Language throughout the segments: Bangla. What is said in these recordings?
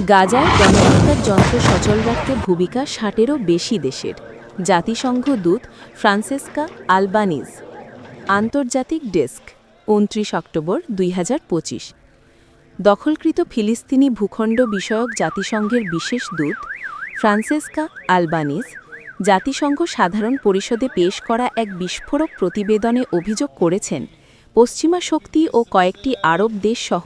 গাজায় গণহত্যার যন্ত্র সচল রাখতে ভূমিকা ৬০-এরও বেশি দেশের। জাতিসংঘ দূত ফ্রান্সেসকা আলবানিজ। আন্তর্জাতিক ডেস্ক ২৯ অক্টোবর ২০২৫। দখলকৃত ফিলিস্তিনি ভূখণ্ড বিষয়ক জাতিসংঘের বিশেষ দূত ফ্রান্সেসকা আলবানিজ জাতিসংঘ সাধারণ পরিষদে পেশ করা এক বিস্ফোরক প্রতিবেদনে অভিযোগ করেছেন, পশ্চিমা শক্তি ও কয়েকটি আরব দেশসহ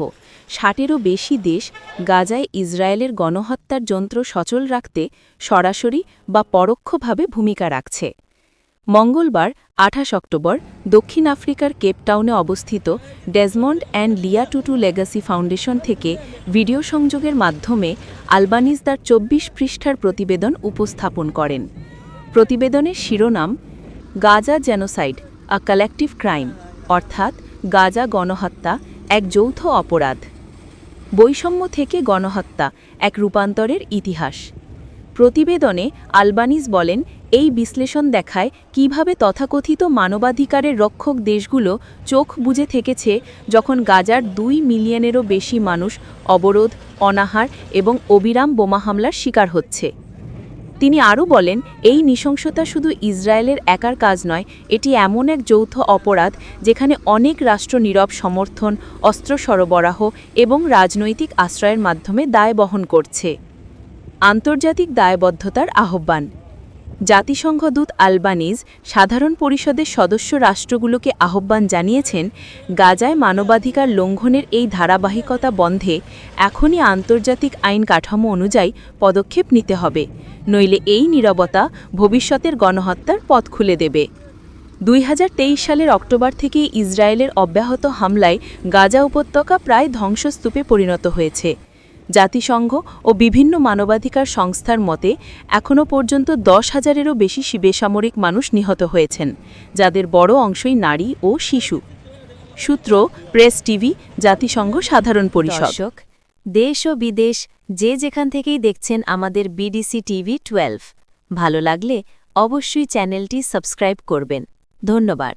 ৬০-এরও বেশি দেশ গাজায় ইসরায়েলের গণহত্যার যন্ত্র সচল রাখতে সরাসরি বা পরোক্ষভাবে ভূমিকা রাখছে। মঙ্গলবার ২৮ অক্টোবর দক্ষিণ আফ্রিকার কেপটাউনে অবস্থিত ডেজমন্ড অ্যান্ড লিয়া টুটু লেগাসি ফাউন্ডেশন থেকে ভিডিও সংযোগের মাধ্যমে আলবানিজ তার ২৪ পৃষ্ঠার প্রতিবেদন উপস্থাপন করেন। প্রতিবেদনের শিরোনাম গাজা জেনোসাইড, আ কালেকটিভ ক্রাইম, অর্থাৎ গাজা গণহত্যা এক যৌথ অপরাধ। বৈষম্য থেকে গণহত্যা এক রূপান্তরের ইতিহাস। প্রতিবেদনে আলবানিজ বলেন, এই বিশ্লেষণ দেখায় কিভাবে তথাকথিত মানবাধিকারের রক্ষক দেশগুলো চোখ বুজে থেকেছে যখন গাজার ২ মিলিয়নেরও বেশি মানুষ অবরোধ, অনাহার এবং অবিরাম বোমা হামলার শিকার হচ্ছে। তিনি আরও বলেন, এই নৃশংসতা শুধু ইসরায়েলের একার কাজ নয়, এটি এমন এক যৌথ অপরাধ যেখানে অনেক রাষ্ট্র নীরব সমর্থন, অস্ত্র সরবরাহ এবং রাজনৈতিক আশ্রয়ের মাধ্যমে দায় বহন করছে। আন্তর্জাতিক দায়বদ্ধতার আহ্বান। জাতিসংঘ দূত আলবানিজ সাধারণ পরিষদের সদস্য রাষ্ট্রগুলোকে আহ্বান জানিয়েছেন, গাজায় মানবাধিকার লঙ্ঘনের এই ধারাবাহিকতা বন্ধে এখনই আন্তর্জাতিক আইন কাঠামো অনুযায়ী পদক্ষেপ নিতে হবে, নইলে এই নীরবতা ভবিষ্যতের গণহত্যার পথ খুলে দেবে। ২০২৩ সালের অক্টোবর থেকে ইসরায়েলের অব্যাহত হামলায় গাজা উপত্যকা প্রায় ধ্বংসস্তূপে পরিণত হয়েছে। জাতিসংঘ ও বিভিন্ন মানবাধিকার সংস্থার মতে এখনও পর্যন্ত ১০,০০০-এরও বেশি বেসামরিক মানুষ নিহত হয়েছেন, যাদের বড় অংশই নারী ও শিশু। সূত্র প্রেস টিভি, জাতিসংঘ সাধারণ পরিষদ। দেশ ও বিদেশ যে যেখান থেকেই দেখছেন আমাদের বিডিসি টিভি 12, ভালো লাগলে অবশ্যই চ্যানেলটি সাবস্ক্রাইব করবেন। ধন্যবাদ।